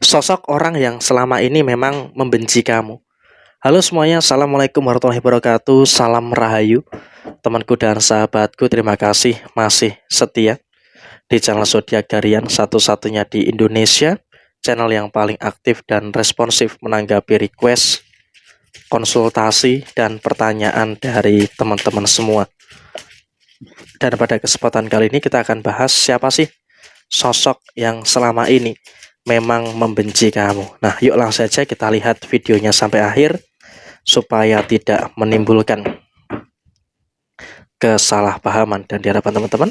Sosok orang yang selama ini memang membenci kamu. Halo semuanya, Assalamualaikum warahmatullahi wabarakatuh. Salam Rahayu, temanku dan sahabatku. Terima kasih masih setia di channel Zodiak Harian, satu-satunya di Indonesia, channel yang paling aktif dan responsif menanggapi request, konsultasi, dan pertanyaan dari teman-teman semua. Dan pada kesempatan kali ini kita akan bahas siapa sih sosok yang selama ini memang membenci kamu. Nah, yuk langsung saja kita lihat videonya sampai akhir supaya tidak menimbulkan kesalahpahaman. Dan di hadapan teman-teman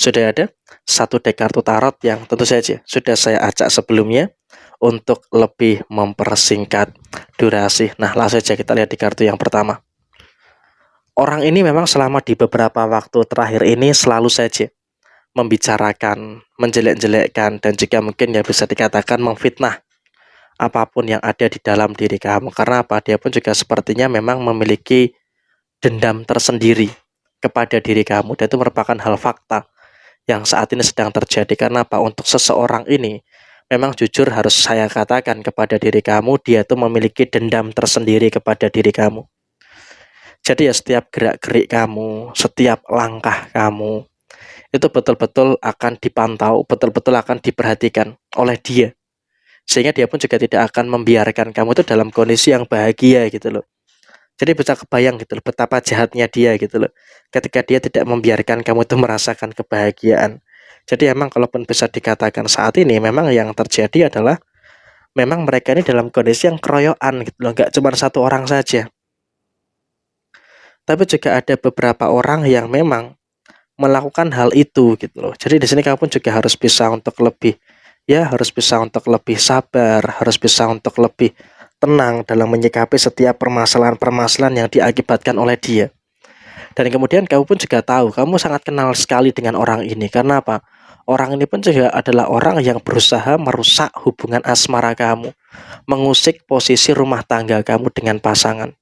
sudah ada satu deck kartu tarot yang tentu saja sudah saya acak sebelumnya untuk lebih mempersingkat durasi. Nah, langsung saja kita lihat di kartu yang pertama. Orang ini memang selama di beberapa waktu terakhir ini selalu saja membicarakan, menjelek-jelekkan, dan juga mungkin ya bisa dikatakan memfitnah apapun yang ada di dalam diri kamu. Karena apa? Dia pun juga sepertinya memang memiliki dendam tersendiri kepada diri kamu, dan itu merupakan hal fakta yang saat ini sedang terjadi. Karena apa? Untuk seseorang ini memang jujur harus saya katakan kepada diri kamu, dia itu memiliki dendam tersendiri kepada diri kamu. Jadi ya setiap gerak-gerik kamu, setiap langkah kamu itu betul-betul akan dipantau, betul-betul akan diperhatikan oleh dia. Sehingga dia pun juga tidak akan membiarkan kamu itu dalam kondisi yang bahagia gitu loh. Jadi bisa kebayang gitu loh betapa jahatnya dia gitu loh, ketika dia tidak membiarkan kamu itu merasakan kebahagiaan. Jadi emang kalaupun bisa dikatakan saat ini memang yang terjadi adalah memang mereka ini dalam kondisi yang keroyokan gitu loh, nggak cuma satu orang saja. Tapi juga ada beberapa orang yang memang melakukan hal itu gitu loh. Jadi di sini kamu pun juga harus bisa untuk lebih harus bisa untuk lebih sabar, harus bisa untuk lebih tenang dalam menyikapi setiap permasalahan-permasalahan yang diakibatkan oleh dia. Dan kemudian kamu pun juga tahu, kamu sangat kenal sekali dengan orang ini. Karena apa? Orang ini pun juga adalah orang yang berusaha merusak hubungan asmara kamu, mengusik posisi rumah tangga kamu dengan pasangan.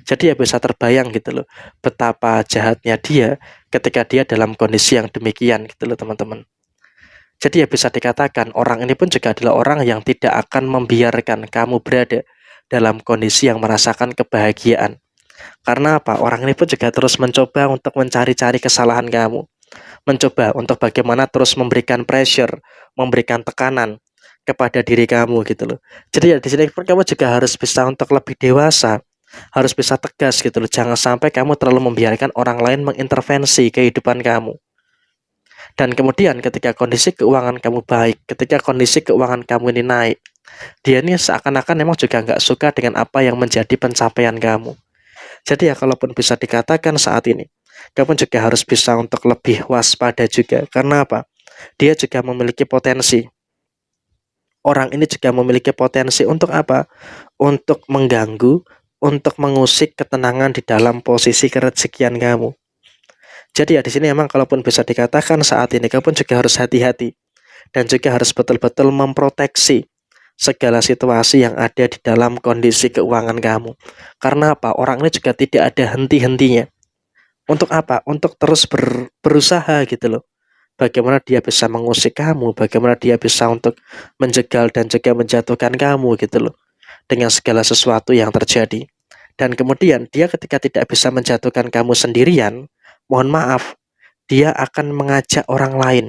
Jadi ya bisa terbayang gitu loh, betapa jahatnya dia ketika dia dalam kondisi yang demikian gitu loh teman-teman. Jadi ya bisa dikatakan orang ini pun juga adalah orang yang tidak akan membiarkan kamu berada dalam kondisi yang merasakan kebahagiaan. Karena apa? Orang ini pun juga terus mencoba untuk mencari-cari kesalahan kamu, mencoba untuk bagaimana terus memberikan pressure, memberikan tekanan kepada diri kamu gitu loh. Jadi ya di sini pun kamu juga harus bisa untuk lebih dewasa, harus bisa tegas gitu loh. Jangan sampai kamu terlalu membiarkan orang lain mengintervensi kehidupan kamu. Dan kemudian ketika kondisi keuangan kamu baik, ketika kondisi keuangan kamu ini naik, dia ini seakan-akan memang juga nggak suka dengan apa yang menjadi pencapaian kamu. Jadi ya kalaupun bisa dikatakan saat ini, kamu juga harus bisa untuk lebih waspada juga. Karena apa? Dia juga memiliki potensi. Orang ini juga memiliki potensi untuk apa? Untuk mengganggu, untuk mengusik ketenangan di dalam posisi kerezekian kamu. Jadi ya di sini memang kalaupun bisa dikatakan saat ini kamu pun juga harus hati-hati dan juga harus betul-betul memproteksi segala situasi yang ada di dalam kondisi keuangan kamu. Karena apa? Orang ini juga tidak ada henti-hentinya. Untuk apa? Untuk terus berusaha gitu loh. Bagaimana dia bisa mengusik kamu, bagaimana dia bisa untuk menjegal dan juga menjatuhkan kamu gitu loh, dengan segala sesuatu yang terjadi. Dan kemudian dia ketika tidak bisa menjatuhkan kamu sendirian, mohon maaf, dia akan mengajak orang lain.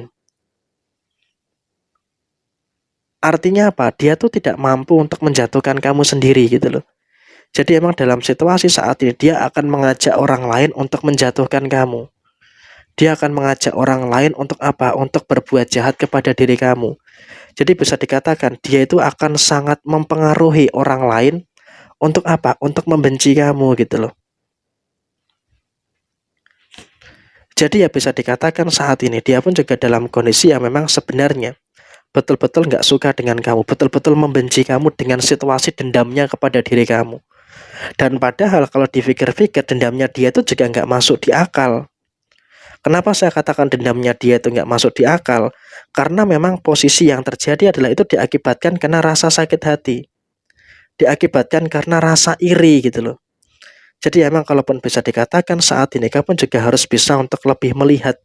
Artinya apa? Dia tuh tidak mampu untuk menjatuhkan kamu sendiri gitu loh. Jadi emang dalam situasi saat ini dia akan mengajak orang lain untuk menjatuhkan kamu. Dia akan mengajak orang lain untuk apa? Untuk berbuat jahat kepada diri kamu. Jadi bisa dikatakan dia itu akan sangat mempengaruhi orang lain untuk apa? Untuk membenci kamu gitu loh. Jadi ya bisa dikatakan saat ini dia pun juga dalam kondisi yang memang sebenarnya betul-betul nggak suka dengan kamu, betul-betul membenci kamu dengan situasi dendamnya kepada diri kamu. Dan padahal kalau dipikir-pikir dendamnya dia itu juga nggak masuk di akal. Kenapa saya katakan dendamnya dia itu nggak masuk di akal? Karena memang posisi yang terjadi adalah itu diakibatkan karena rasa sakit hati, diakibatkan karena rasa iri gitu loh. Jadi emang kalaupun bisa dikatakan saat ini kamu juga harus bisa untuk lebih melihat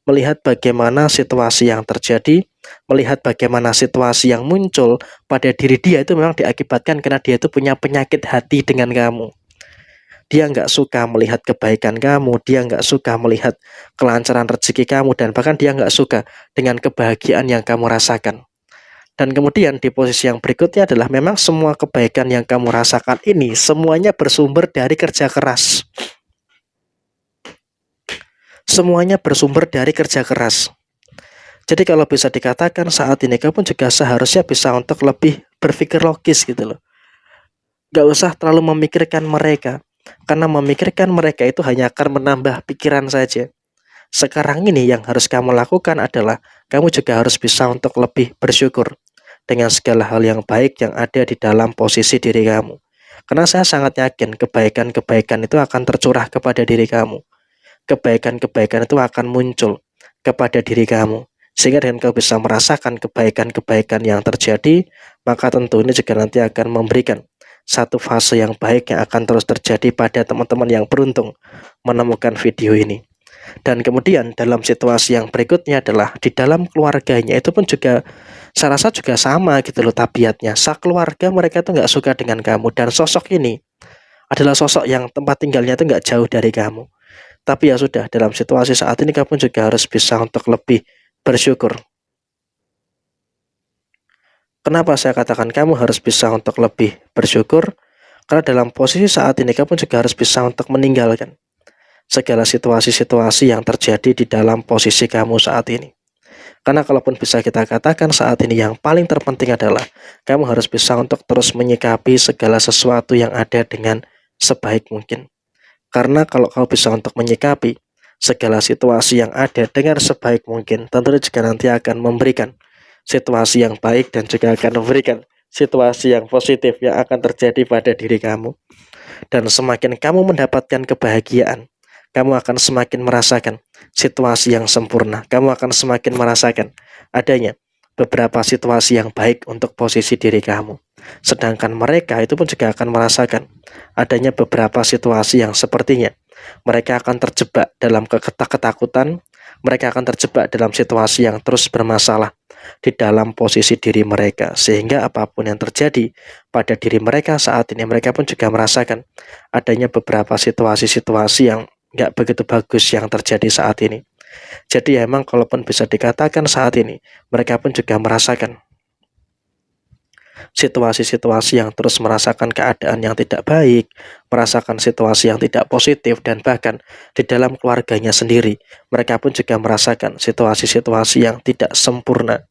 melihat bagaimana situasi yang terjadi, melihat bagaimana situasi yang muncul pada diri dia itu memang diakibatkan karena dia itu punya penyakit hati dengan kamu. Dia nggak suka melihat kebaikan kamu, dia nggak suka melihat kelancaran rezeki kamu, dan bahkan dia nggak suka dengan kebahagiaan yang kamu rasakan. Dan kemudian di posisi yang berikutnya adalah memang semua kebaikan yang kamu rasakan ini semuanya bersumber dari kerja keras. Semuanya bersumber dari kerja keras. Jadi kalau bisa dikatakan saat ini kamu juga seharusnya bisa untuk lebih berpikir logis gitu loh. Gak usah terlalu memikirkan mereka, karena memikirkan mereka itu hanya akan menambah pikiran saja. Sekarang ini yang harus kamu lakukan adalah kamu juga harus bisa untuk lebih bersyukur dengan segala hal yang baik yang ada di dalam posisi diri kamu. Karena saya sangat yakin kebaikan-kebaikan itu akan tercurah kepada diri kamu. Kebaikan-kebaikan itu akan muncul kepada diri kamu. Sehingga dengan kau bisa merasakan kebaikan-kebaikan yang terjadi, maka tentu ini juga nanti akan memberikan satu fase yang baik yang akan terus terjadi pada teman-teman yang beruntung menemukan video ini. Dan kemudian dalam situasi yang berikutnya adalah di dalam keluarganya itu pun juga saya rasa juga sama gitu loh tabiatnya. Keluarga mereka tuh nggak suka dengan kamu, dan sosok ini adalah sosok yang tempat tinggalnya itu nggak jauh dari kamu. Tapi ya sudah, dalam situasi saat ini kamu juga harus bisa untuk lebih bersyukur. Kenapa saya katakan kamu harus bisa untuk lebih bersyukur? Karena dalam posisi saat ini kamu juga harus bisa untuk meninggalkan segala situasi-situasi yang terjadi di dalam posisi kamu saat ini. Karena kalaupun bisa kita katakan saat ini yang paling terpenting adalah kamu harus bisa untuk terus menyikapi segala sesuatu yang ada dengan sebaik mungkin. Karena kalau kau bisa untuk menyikapi segala situasi yang ada dengan sebaik mungkin, tentunya juga nanti akan memberikan situasi yang baik dan juga akan memberikan situasi yang positif yang akan terjadi pada diri kamu. Dan semakin kamu mendapatkan kebahagiaan, kamu akan semakin merasakan situasi yang sempurna. Kamu akan semakin merasakan adanya beberapa situasi yang baik untuk posisi diri kamu. Sedangkan mereka itu pun juga akan merasakan adanya beberapa situasi yang sepertinya mereka akan terjebak dalam ketakutan, mereka akan terjebak dalam situasi yang terus bermasalah di dalam posisi diri mereka. Sehingga apapun yang terjadi pada diri mereka saat ini, mereka pun juga merasakan adanya beberapa situasi-situasi yang nggak begitu bagus yang terjadi saat ini. Jadi emang kalaupun bisa dikatakan saat ini, mereka pun juga merasakan situasi-situasi yang terus merasakan keadaan yang tidak baik, merasakan situasi yang tidak positif, dan bahkan di dalam keluarganya sendiri, mereka pun juga merasakan situasi-situasi yang tidak sempurna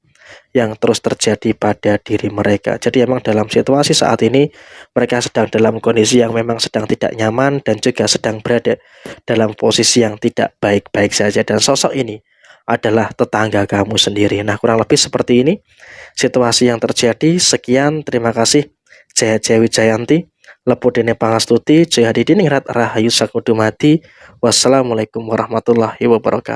yang terus terjadi pada diri mereka. Jadi emang dalam situasi saat ini mereka sedang dalam kondisi yang memang sedang tidak nyaman dan juga sedang berada dalam posisi yang tidak baik-baik saja, dan sosok ini adalah tetangga kamu sendiri. Nah, kurang lebih seperti ini situasi yang terjadi. Sekian, terima kasih. Jaya Jawi Jayanti, Lepudene Pangastuti, Jaya Didiningrat Rahayu Sakudumati. Wassalamualaikum warahmatullahi wabarakatuh.